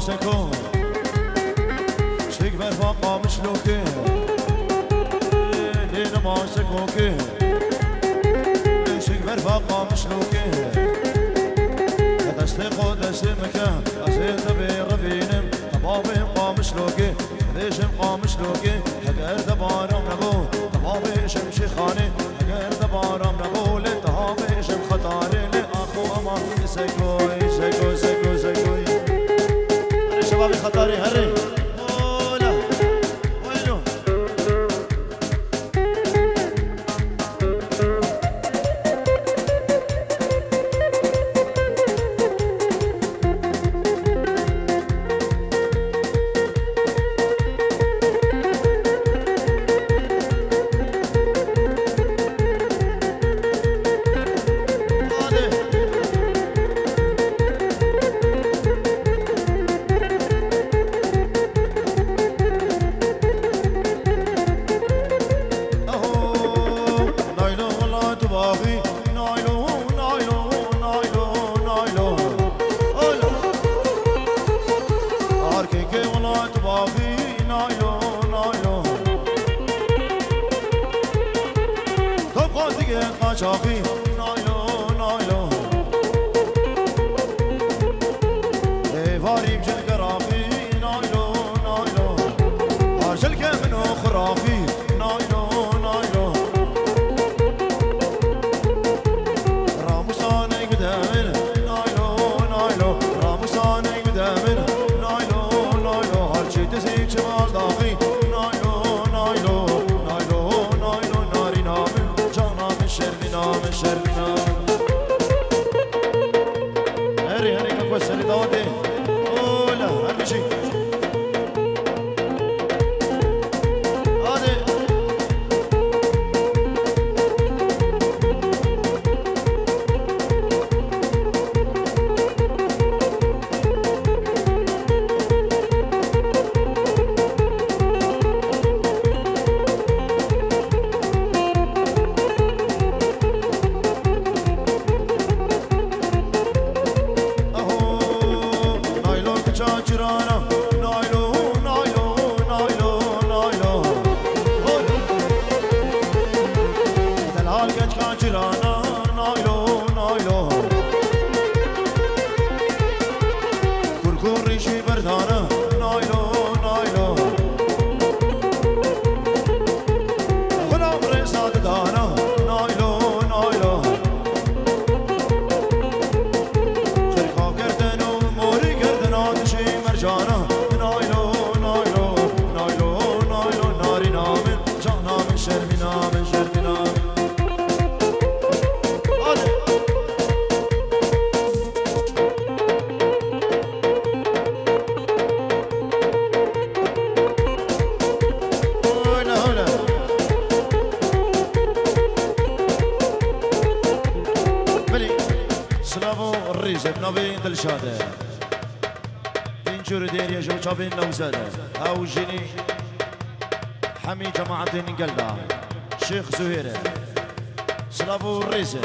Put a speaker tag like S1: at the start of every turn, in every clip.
S1: سكون شيك برفاقة مشلوكي لين ما سكوكي شيك برفاقة مشلوكي تستيقو دسمك أزيد بغفينم طبابي قامش لوكي ليشم قامش لوكي هكار دبارم نبو طبابي شمشي خاني هكار دبارم نبو لتهابي شم خطاري لأخو أما سكوي سكوي سكوي سكوي هري شبابي خطاري هري أولا وينو شافي نايلو نايلو فاري بجل قرافي نايلو نايلو هرجل كمنو خرافي نايلو نايلو راموساني قدامن نايلو نايلو راموساني قدامن نايلو نايلو هرجي تزيد شمال ضاغي نايلو نايلو نايلو نايلو ناري نامن شربنا شربنا هري هري كويس هري داودي اولا هري شي هادي نوين دلشاده اینجور دیریه جو چابین نوزاده او جنی حمی جماعتين قلبه شيخ زهيره سلافو الريزه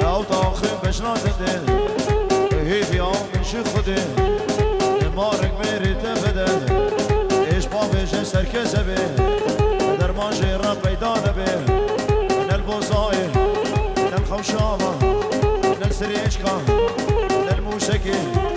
S1: او طاخ بشناته هيدي يوم من شخده مارك ميري تفده ايش بابش سركزه به درماجي رب بيدان به من البوصاي من الخوشامة من السريشكا من الموشكي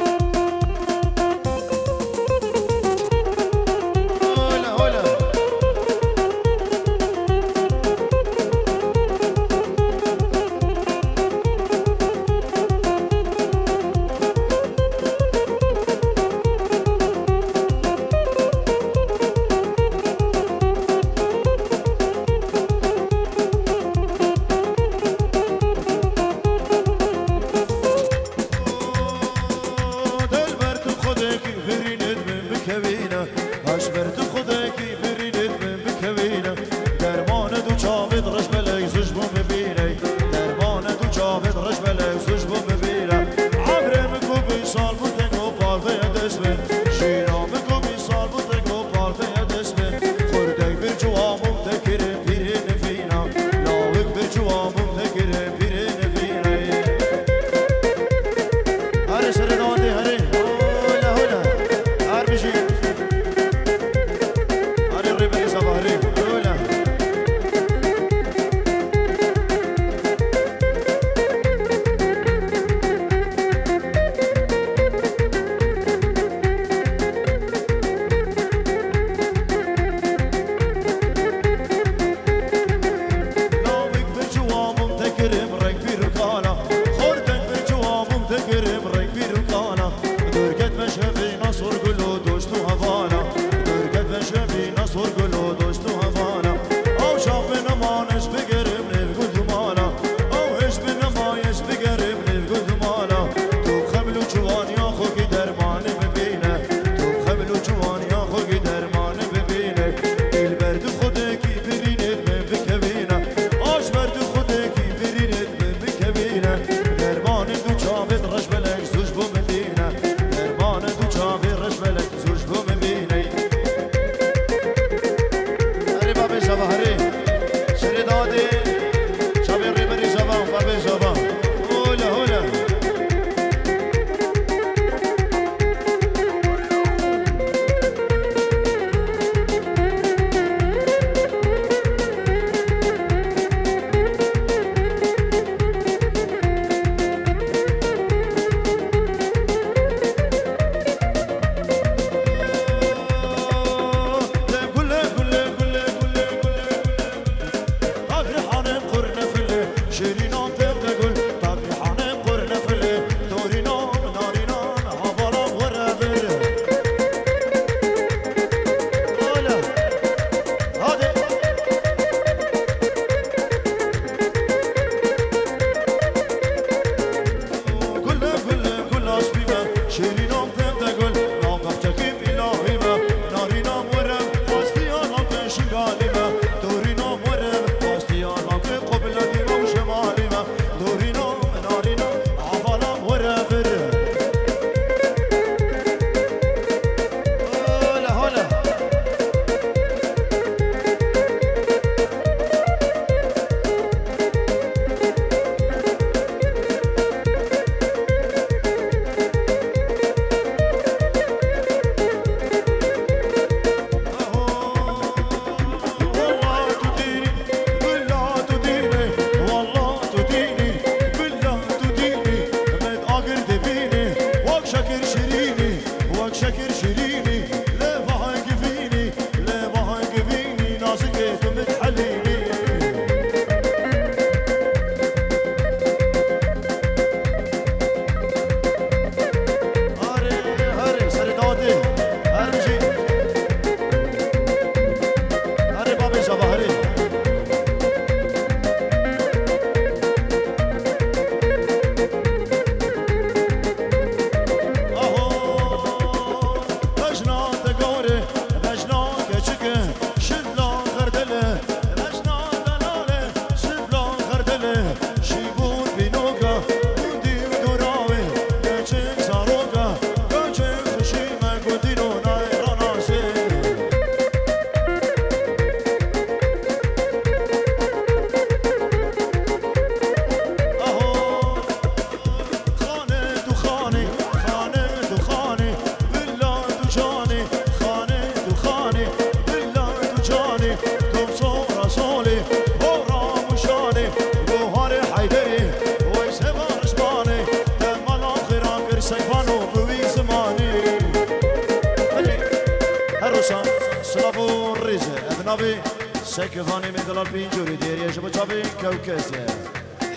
S1: نبي سكفاني من دلال بينجوري ديري جبو شافين كوكسي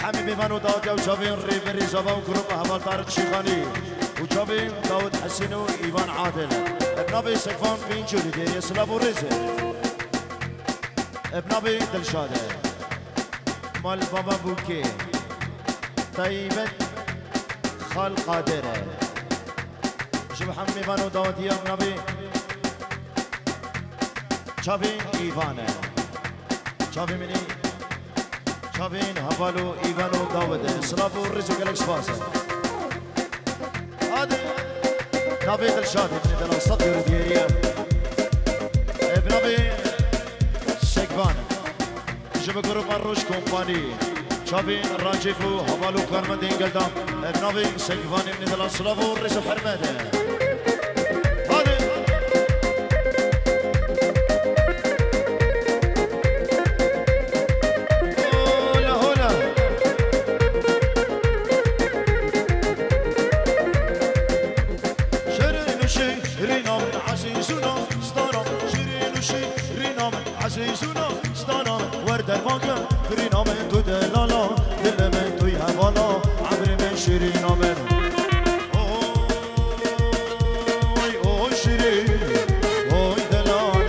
S1: حمي بيفانو داود يو شافين ريبري جابا وكروب هبال طارق شيخاني وشافين داود حسين وإيفان عادل ابنبي سكفان بينجوري ديري سلافو ريزي ابنبي دلشاده مال بابا بوكي طيبة خال قادرة جب حمي بانو داود يا ابنبي شافين إيفانه شافين مني شافين هبالو إيفانو داود سلافو ريزو جالكس فاسه هذا نبي دلشاد ابن دلال صدر ديريا ابن نبي سكفان جب جروب الروش كومباني شافين راجيفو هبالو كارمدين قلدام ابن نبي سكفان ابن دلال سلافو ريزو حرماده
S2: عزيزنا ستانا ورد الماكا فرينا من تو دلالا دل من تو يهوالا عبر من شيرينا من اوي اوي شيرين اوي دلال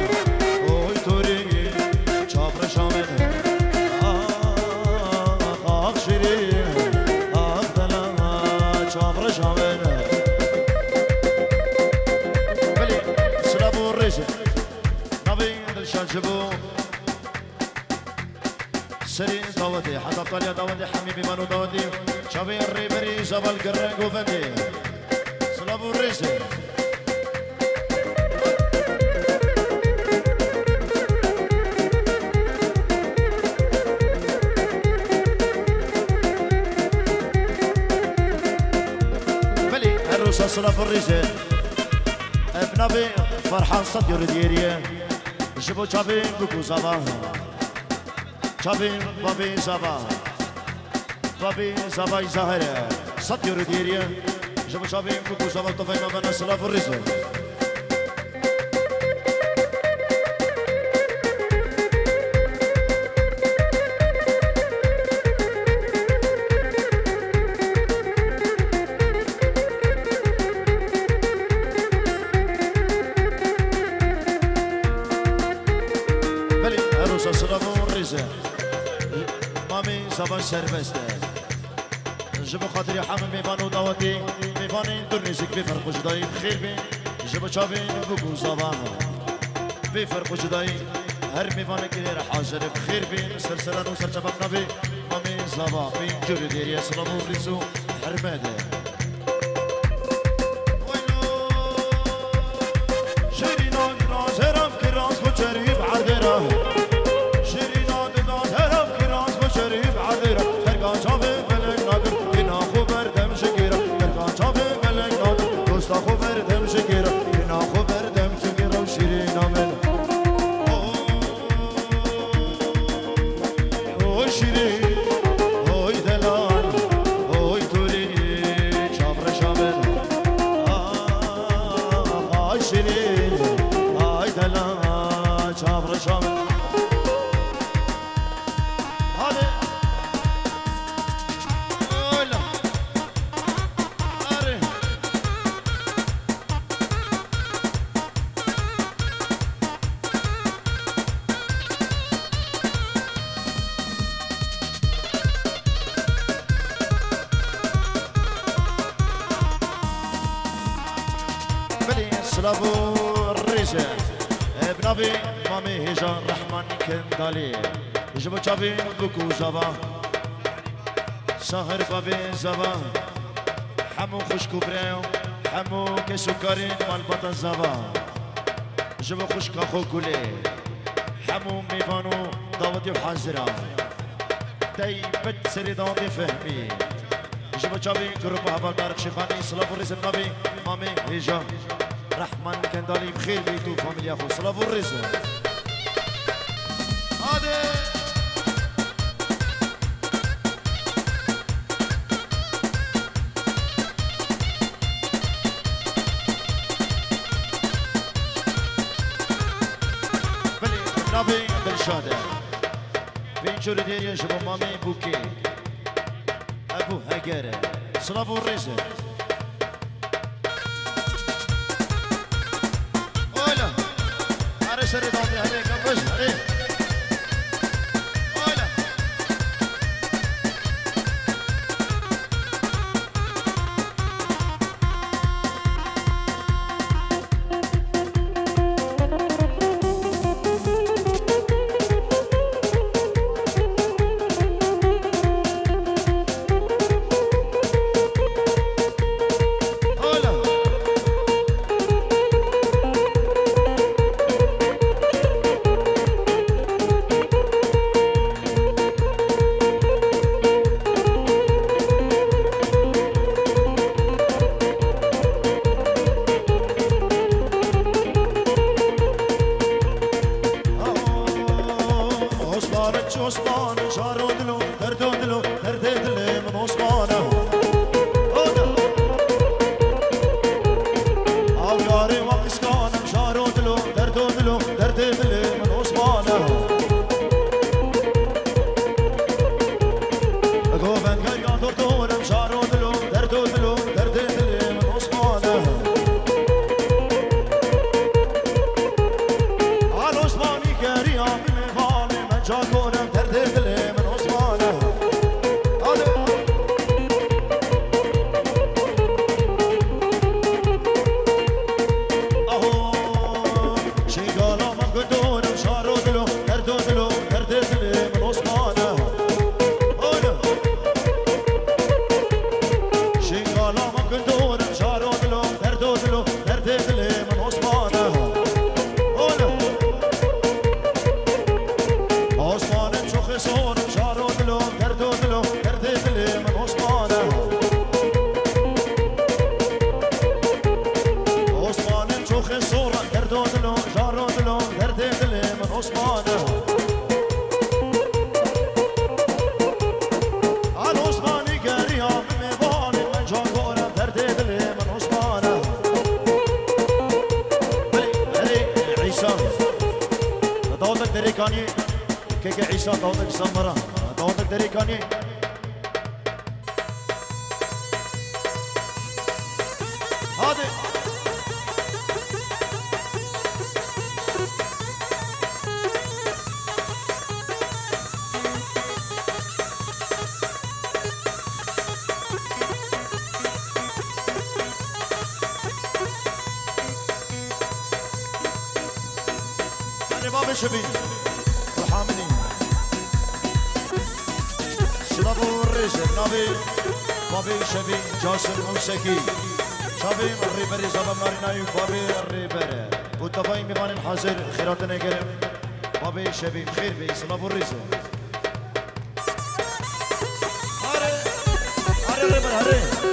S2: اوي توري شابر شامن اخ شيرين اخ دلال شابر شامن بلي سلابو الرجل نبي دلشان شبو سرين داودي حتى طاليا داودي حميمي مانو داودي شافي الريبري جبل قرنقو فندي سلافو الريسي بلي الروسا سلافو الريسي ابنبي فرحان صدير ديريه جبو شافي بكو زباه شافين بابي زبا ظاهره صدير ديريه جبو شافين بكو زبا طفينا بنا سلاف الرزق
S1: بلي عروس سلاف الرزق مامي زبا سربسته جبو خاطري حامل ميفانو داوتي ميفاني درنيزك بفرق جداي بخير بين جبو شافين بكو زبان بفرق جداي هر ميفاني كده حاضر بخير بين سلسلة وسر شباب نبي مامي زبا بين جوري ديريا سلامو ريزو حرماده شيرينا نازرم كراس بچريب عدرا سلافو الرجال ابنبي مامي هجان رحمن كندالي جبو شافين بكو زبا سهر بابي زبا حمو خشكو برايو حمو كسكرين مال بطن زبا جبو خشكا خو كولي حمو ميفانو داودي وحازرا داي بد سري داودي فهمي جبو شافين قرب هبال بارك شيخاني سلافو الرجال نبي مامي هجان رحمن كندالي بخير بيتو فاميليا خو سلافو الرزق هادي بلي نبي
S2: جور دیگه شب مامی بوکی ابو هگره سلام و ریزه اولا هره سری دادی هره کبش هره اولا عثمان شارو دلو دردو دلو درد دل من عثمانه او یاری واقس کانم شارو دلو دردو دلو درد دل من عثمانه گوبن گیا دکترم شارو دلو دردو دلو درد دل من عثمانه آل عثمانی گریم میوانه من جا کنم دريكاني كيك عيسى داودك زمرة داودك دريكاني هادي باب شبين وحاملين شلابو الرجل نبي بابي شبين جاسم موسكي شبين الريبري زبام ناريناي بابي الريبري والتفاي ميبان الحاضر خيراتنا كريم بابي شبين خير بي شلابو الرجل هاري هاري الريبر هاري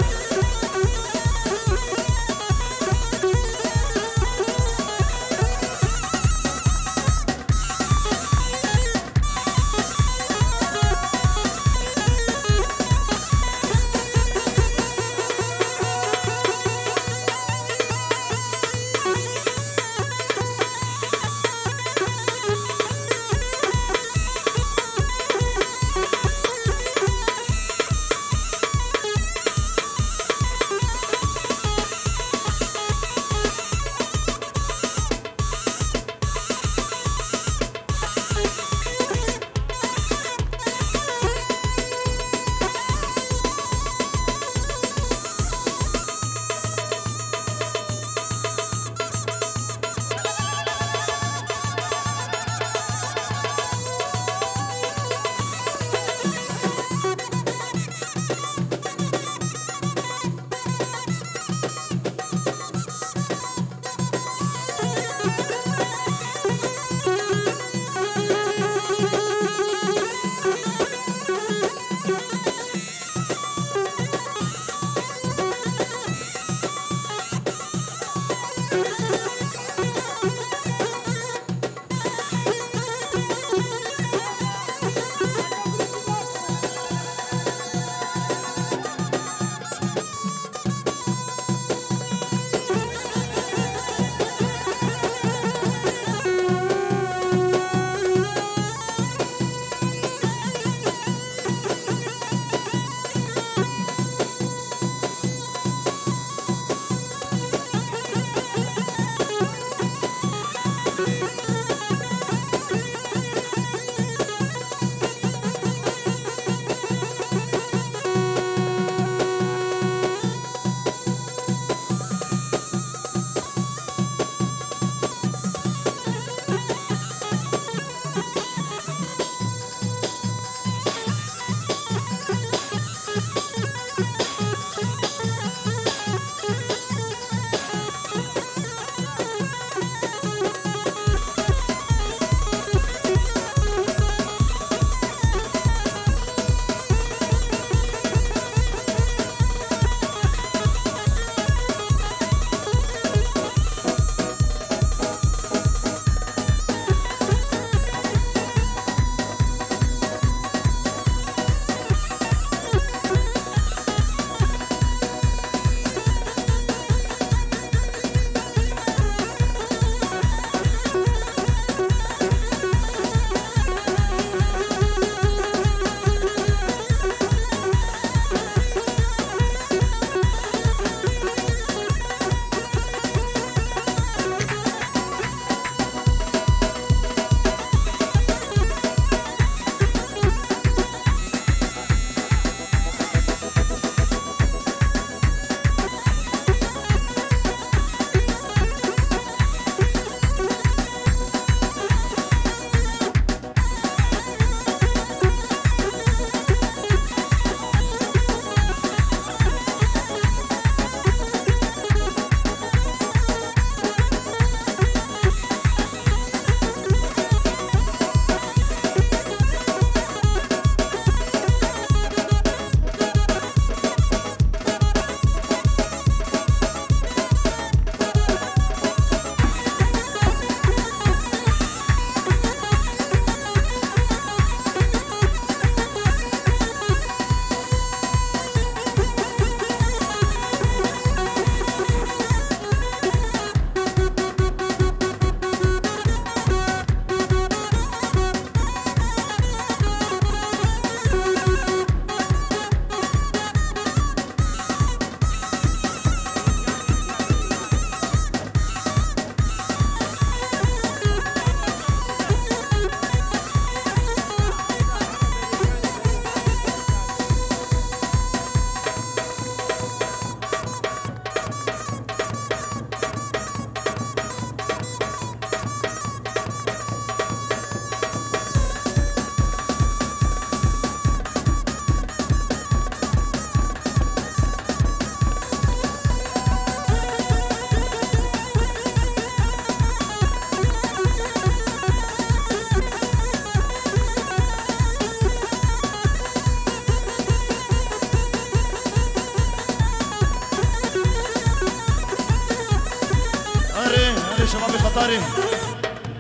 S1: خطاري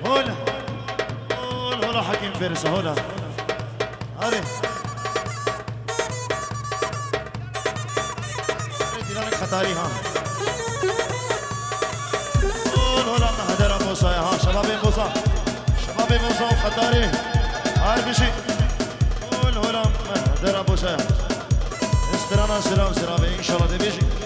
S1: هولا هولا حكيم فارس هولا هاري دينارك خطاري ها هولا هدر موسى ها شباب موسى خطاري هار بشي هولا هدر موسى استرانا سلام ان شاء الله بيجي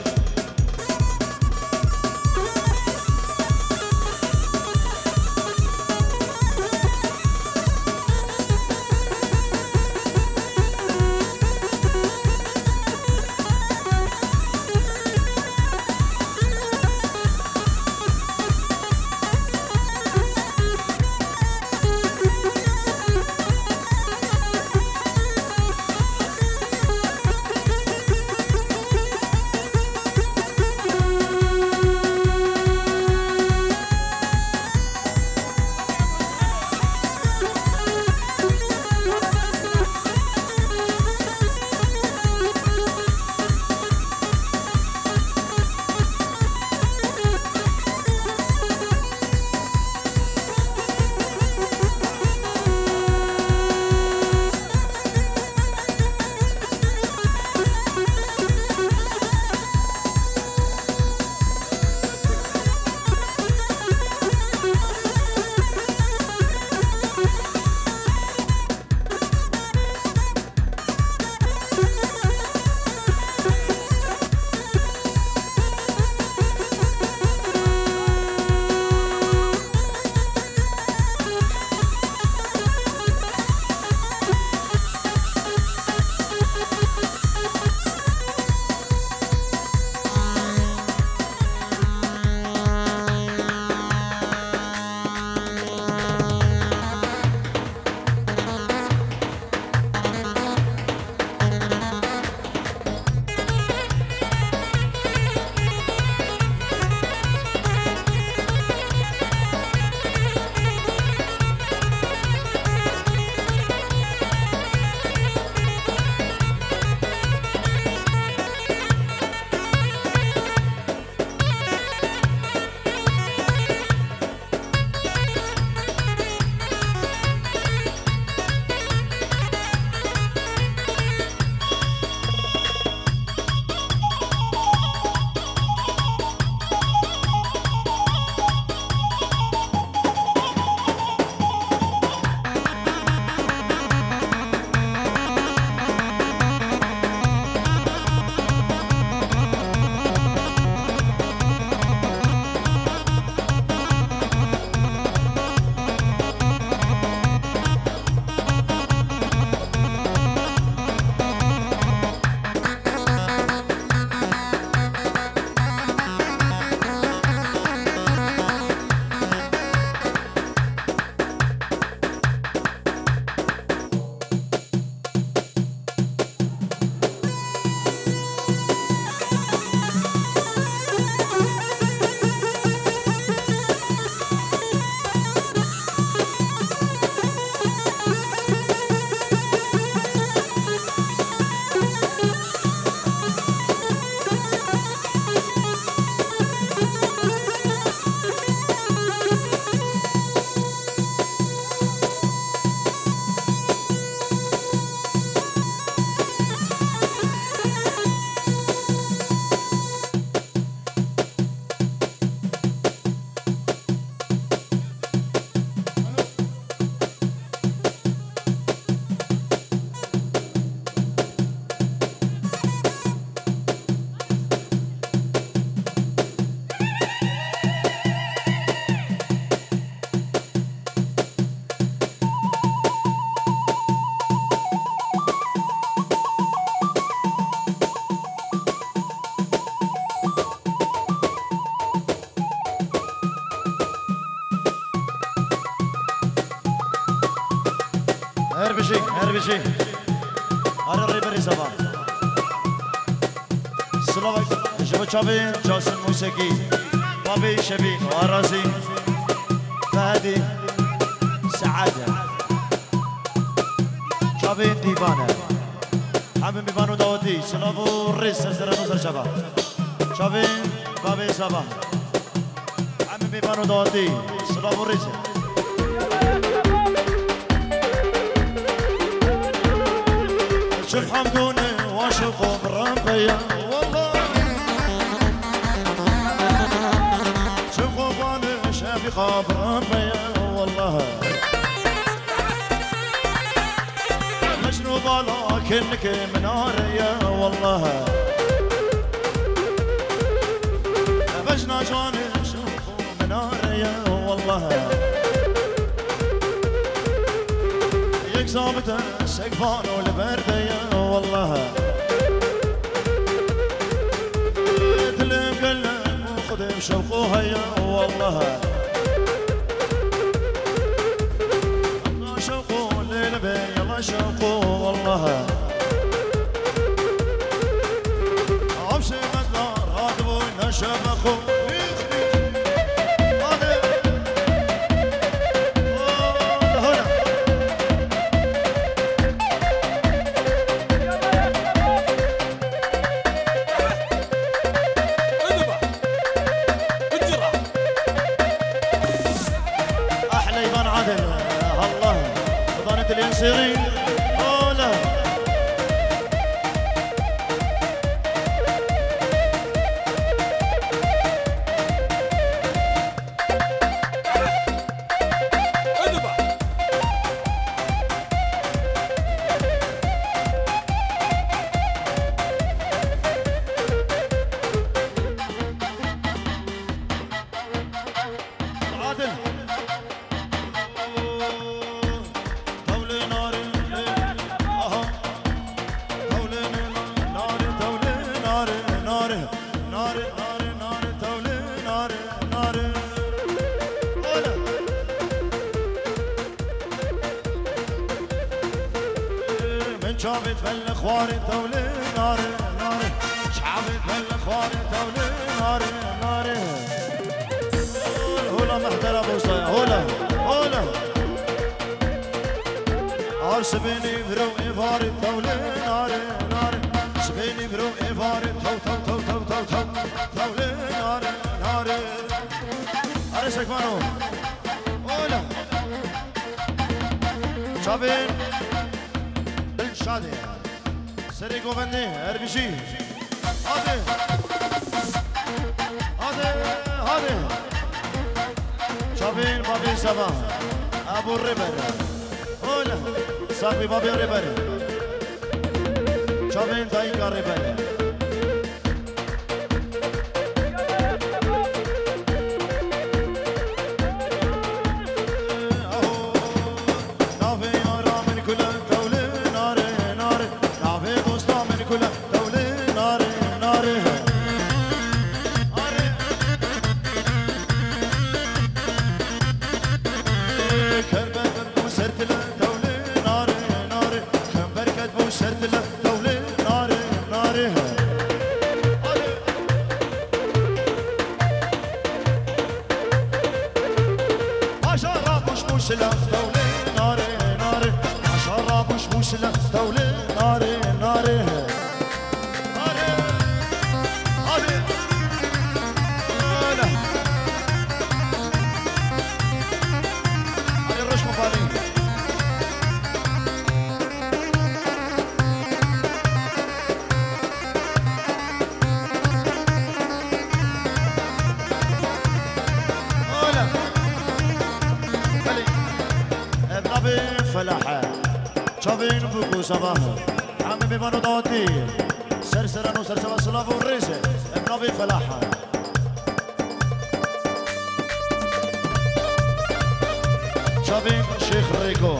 S2: هربشي هر ریبری زبان سلام جبه چابی جاسن موسیقی بابی شبین و عرازی فهدی سعاده چابی دیوانه همین بیوانو داودی سلام و ریس از در نظر شبا چابی بابی زبان همین میبانو دادی سلام و ریزه شوف حمدوني واشوفه برمبيا والله شوف غباني شافي خبر بيا والله مجنوب لكنك مناريا والله بجنا جاني شوفوا مناريا والله يكزابته سقفان والبرديا والله تلم قلم وخدم شوقوها يا والله الله شوقو الليل بي الله شوقو والله عمشي مدار راكبو نشبخو الينسيرين أولا عادل شعبي تفل خواري تولي ناري ناري شعبي تفل خواري تولي ناري ناري هولا محتل ابو صايا هولا هولا عار سبيني برو إفاري تولي ناري ناري سبيني برو إفاري تو تولي ناري ناري أري سكمانو هولا شعبين شادي سري قوفندي اربشي هادي هادي شابين بابي سبا ابو الربر هولا صافي بابي الربر شابين دايكا الربر سلا تولي ناري ناري عشرة مش سلا تولي ناري ناري ناري ناري لا هاي الرش مفاري فلاحة شافين بوكو صباح عم بيبانو داتي سرسرانو سرسوا صلاف والريسة ابنابي فلاحة شافين شيخ ريكو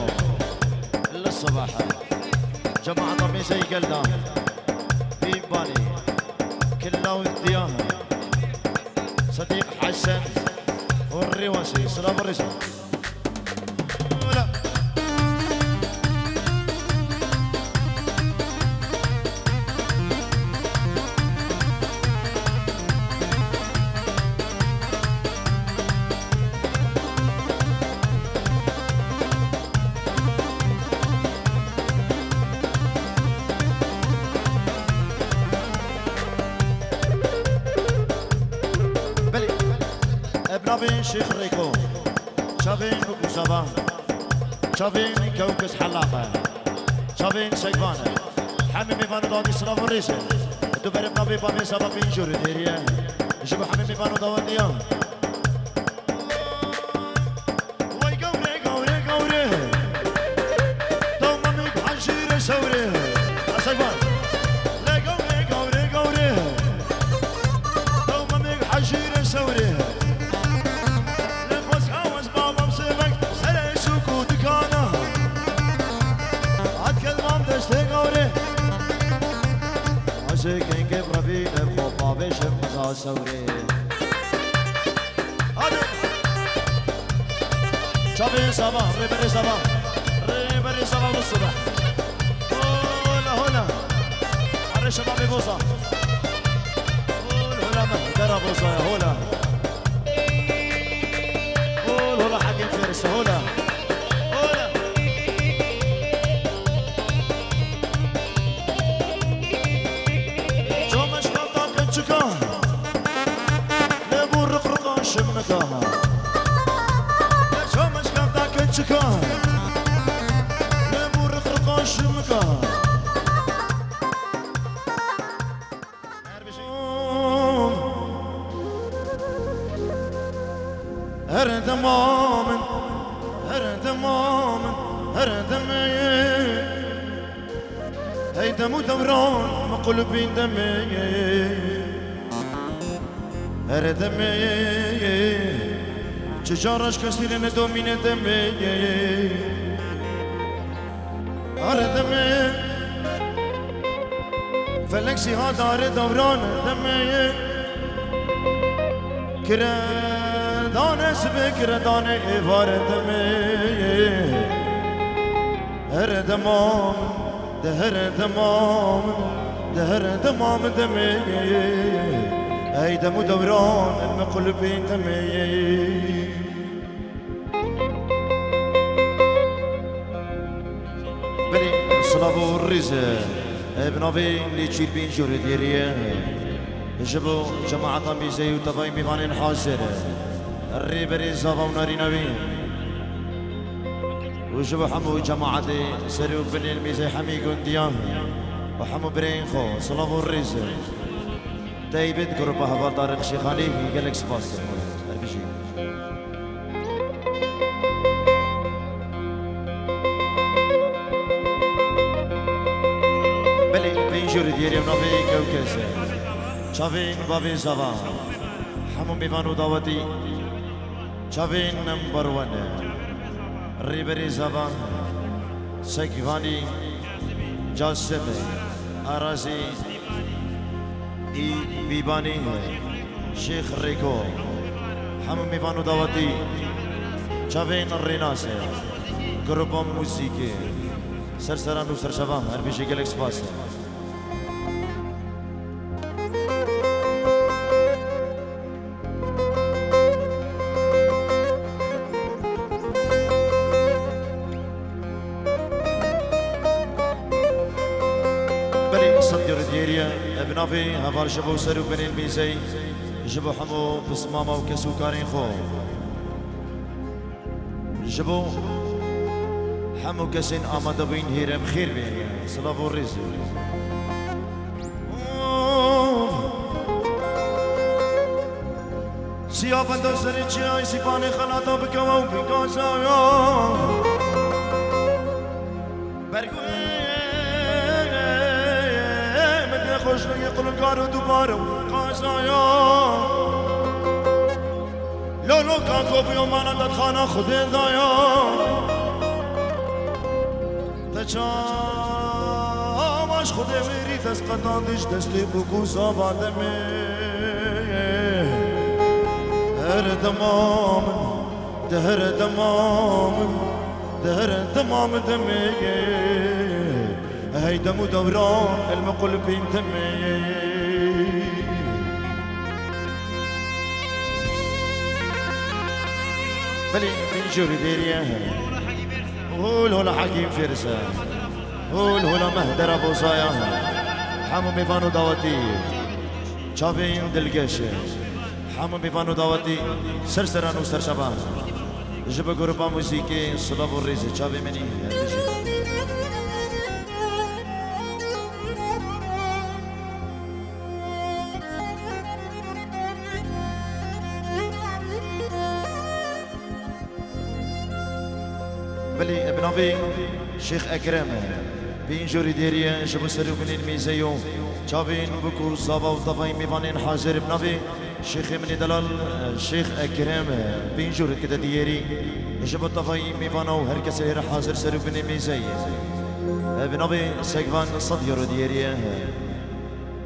S2: للصباح جماعة طمي زي قلنا بيباني كلنا ودياها صديق حسن والريوسي صلاف والريسة شافين شيخ ريكو شافين مصابة شافين كوكس حلاقة شافين سيفانة حميمي فانو دادي سلاف الريسة دو برم نبي بابي سبب بينجور ديريا جيبو حميمي فانو دادي سوري أسيفان لقوا قوري دوما ميق حشير سوري لفوس حوز بابا مصيبك سلي سوكو دكانه عاد كلمام دشتي قوري عشقين كيف رفيق بخوف بابي شمزا سوري هذا شافي صباح ريبري صباح بالصبح شبابي بوصة قول هلا مهدرة بوصة يا هلا قول هلا حقين فارس هلا هلا جو مشكلتا كنشكا لبو الرقرقا شمكا جو مشكلتا كنشكا لبو الرقرقا شمكا هرد مامن هي دم دوران ما قلبين دمي هرد تجارش كسير ندومين دمي هرد فلكسي هادار دوران دمي دانه سبکر دانه وردمه هر دمام ده هر دمام دمه ای دمو دوران المقلبين دمه بلي صلافو الرزق ابنافي اللي تشيل بين جوري ديريه جبو جماعة ميزي وتفاي ميفانين حاضر الريبري زافا وناريناوين وجبو حمو جماعة سريو بني الميزي حمي قنديان وحمو برين خو صلافو الرزق تايبت قربة هفال طارق شيخاني في جالكس باس اربيجي بلي بينجوري ديري ونافي كوكسي شافين بابي زافا حمو ميفانو داوتي شافين نمبر 1 ريبري زافا سيكفاني جاسم أرازي اي بيباني شيخ ريكو حمو ميفانو داوتي شافين الريناسي جروب موسيقي سرسران وسرشفام اربيجي جالكس باس ابنافي هفار جبو سرو بني الميزي جبو حمو بسمامة وكسو كارين خو جبو حمو كسين آماده بين هيرم خير بين صلافو الرزق سيابندو سريتشي اي سيباني خلاطو بكواو بكاسايا خوش يقولون قارو دوبارو قاسايا لولو كاكو بيوم انا دخانا خدي ضايا تشاماش خدي ميري دست قطاندش دستي بوكو زابادمي هر دمام دهر دمام دمي هاي دمو دوران المقلبين تمي بلي بنجوري ديريا قول هلا حكيم فرسة قول هلا مهدر ابو صايا حمو ميفانو داوتي شافين دلقش حمام بيفانو داوتي سرسران وسرشبان جب غروبا موسيقي صلاب الريز شافي مني بلي ابن ابي شيخ اكرم بين جوري ديريا جبو سرو بنين ميزيو شافين بكو صابا وطفاين ميفانين حاضر ابن ابي شيخ من دلال شيخ اكرم بين جوري كده ديري جبو طفاين ميفانو هركس هير حاضر سرو بنين ميزي ابن ابي سيغفان صديرو ديريا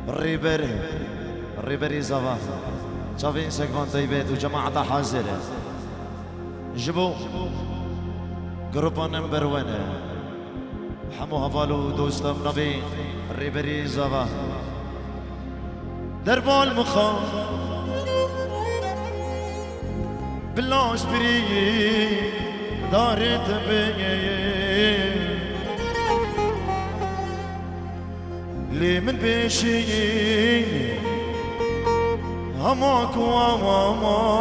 S2: الريبر زافا شافين سيغفان طيبات وجماعة حاضر جبو جروبا نمبر 1 حمو هفالو دوستم نبي ريبري زافا دربو المخا بالله اسبري دارت بي لي من بيشي هماك واماس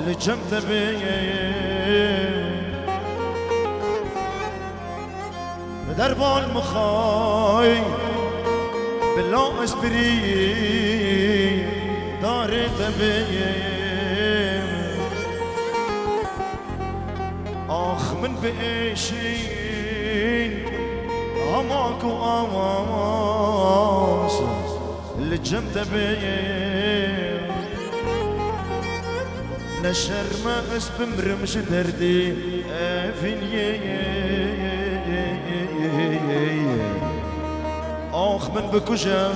S2: لجمت بي درب المخاي بالله اسبري دارت بيه اخ من بيشين هماك واماس اللي جمت بيه نشر ما اسبم رمش دردي افنيه اخ من بكوجا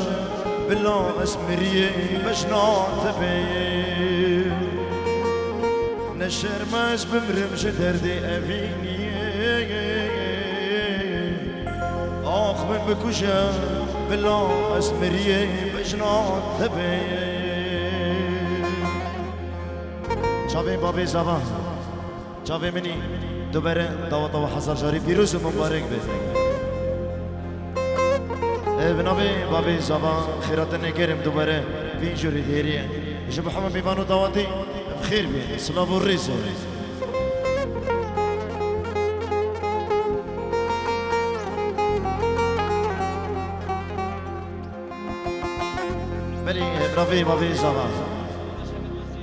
S2: بالله اسمريه بجنات بيه نشر ماس بمرمش دردي افيني اخ من بكوجا بالله اسمريه بجنات بيه شافين بابي زبان شافين مني دوباره دعوت وحصل جاري فيروز مبارك بيه ابن ابي بابي زبان خيراتنا كريم دوباره في جوري ديريا جب حمام بيفانو دعوتي بخير بيه سلافو الريز بلي ابن ابي بابي زبان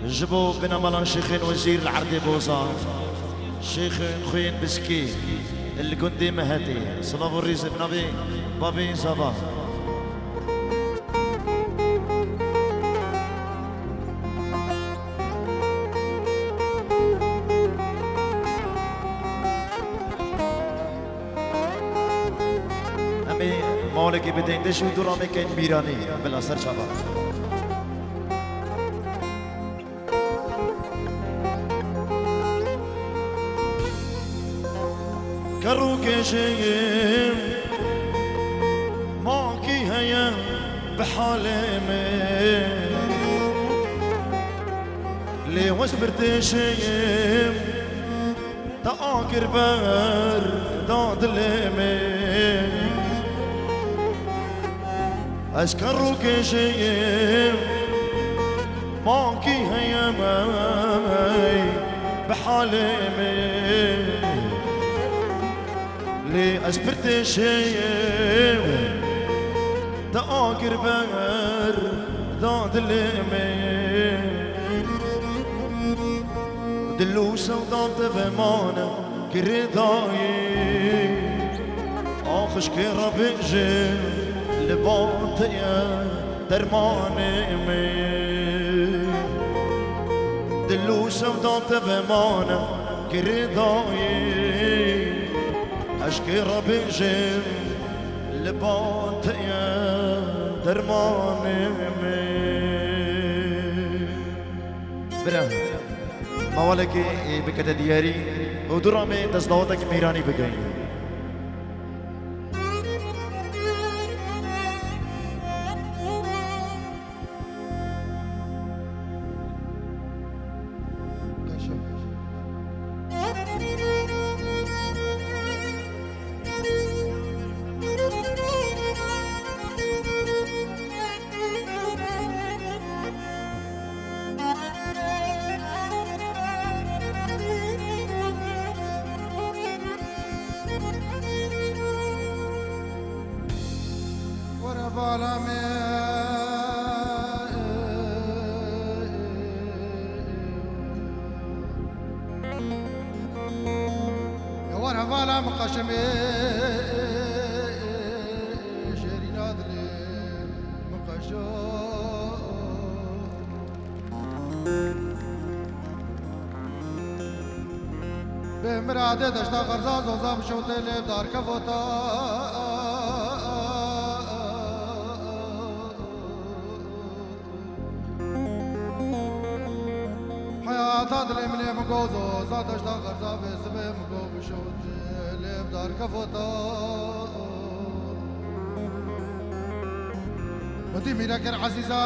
S2: جبوا بنا ملان شيخين وزير العردي بوزا شيخ خوين بسكي اللي كنت مهدي سلافو الريز ابن ابي بابي زبان امي مالكي بدين دشو درامي كاين ميراني بلا سر شباب كروك شيم ماكي هيا بحالمي لي وسبرت شيم تآكر بر داد لمي أسكروك شيم ماكي هيا ماي بحالمي لي أسبرت شيم تآكر بر داد لمي دلوسة وضعت فمانا كرداي آخش كرا بجي لباطية درماني مي دلوسة وضعت فمانا كرداي أشكي ربي جيم لباطية درماني مي برا موالكي بكتا دياري ودرامي تصدواتك ميراني بقاين
S3: مقشمي شيرين عدلي مقشو بمرادة دشتا غرزا زوزا بشوتي لب دار كفوتا حياة دلي مني مقوزو زا دشتا غرزا بسبي مقو بشوتي لب دار كفوتا ودي ميراكر عزيزة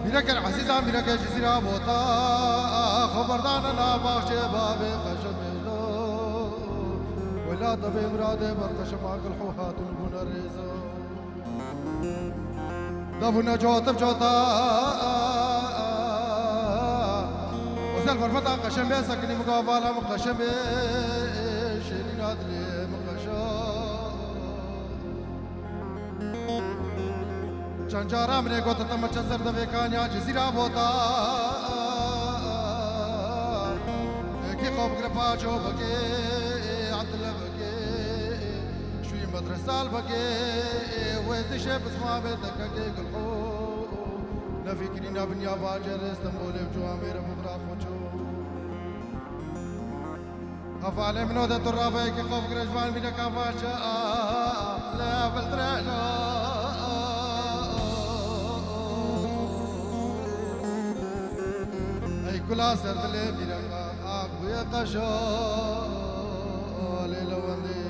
S3: ميراكر عزيزة ميراكر جزيرة بوتا خبردان لا باخش بابي قشميلو ولا طبي مرادي برتش معك الحوحات ونبونا الريزو دابونا جوتا بجوتا وزال برفتا قشم بيسكني مقابلة مقشم شيرين عدلي جنجارا مني قوت تم چزر دفي كانيا جزيرة بوتا كي خوب قرفا جو بكي عدل بكي شوي مدرسة بكي ويزي شاب اسمع بيتك كي قلحو نفكرينا بنيا باجر استنبول بجوامير مغراف وجو أفعل منو ده ترابي كي خوب قرجوان بينا كافاشا لا بلدراجا كلا سرد لي ميرا أبو يا قشا ليلة وندي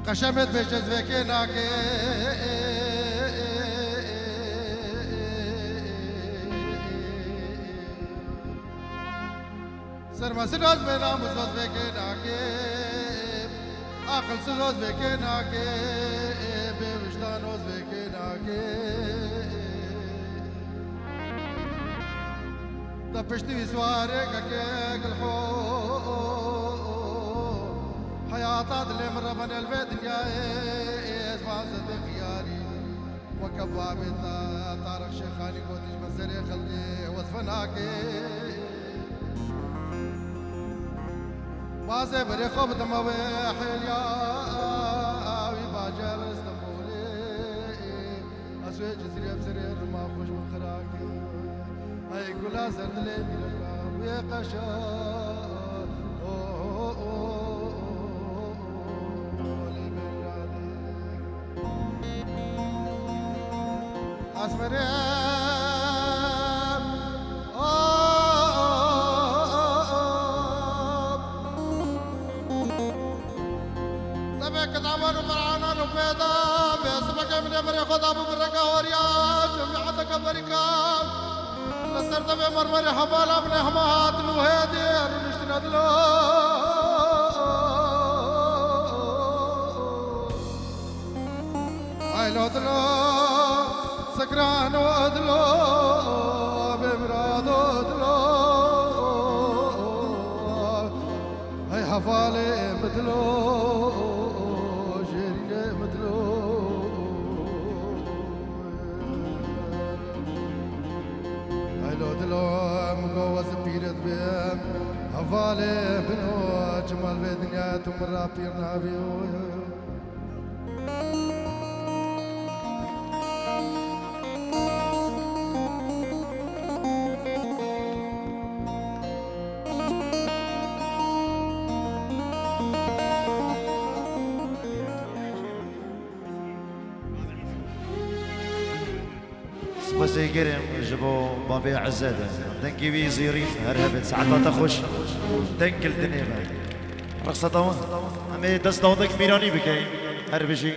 S3: قشمت بجز فيكي ناكي سرما سراج بنا مزوز فيكي ناكي عقل سوز بكينا كي بوجدان وز بكينا كي طبشتي سوارك كيك الحو حياة اللي مرة من البيت دنيا اسمع صدق ياري وكبابي طارق شيخاني قوتيش بنسري خلقي وصفناكي بازه بري خوب دموي حيليا وي باجر استنبولي اسوي جزيرة بسرير ما خوش من خراكي هاي كلها زرد لي ميركا ويا قشا اسمري كتابان وقرآن وبيضا باسمك من يبري خدا ببركة وريا جميعتك بركة لسرت بمرمري حفالة من حماهات الوهيدي رنشتنا دلو عيلو دلو سكران ودلو بمراد ودلو هاي حفالة بدلو مقوز بيرت بهم هفالي بنو جمال في دنيا تمر بيرنا بيو
S2: بسي قرم جبو بابي عزادة دنكي بي زيرين هرهبت ساعتها تخش دنك الدنيا رقصة طوان أمي دست دوضك ميراني بكي هربشي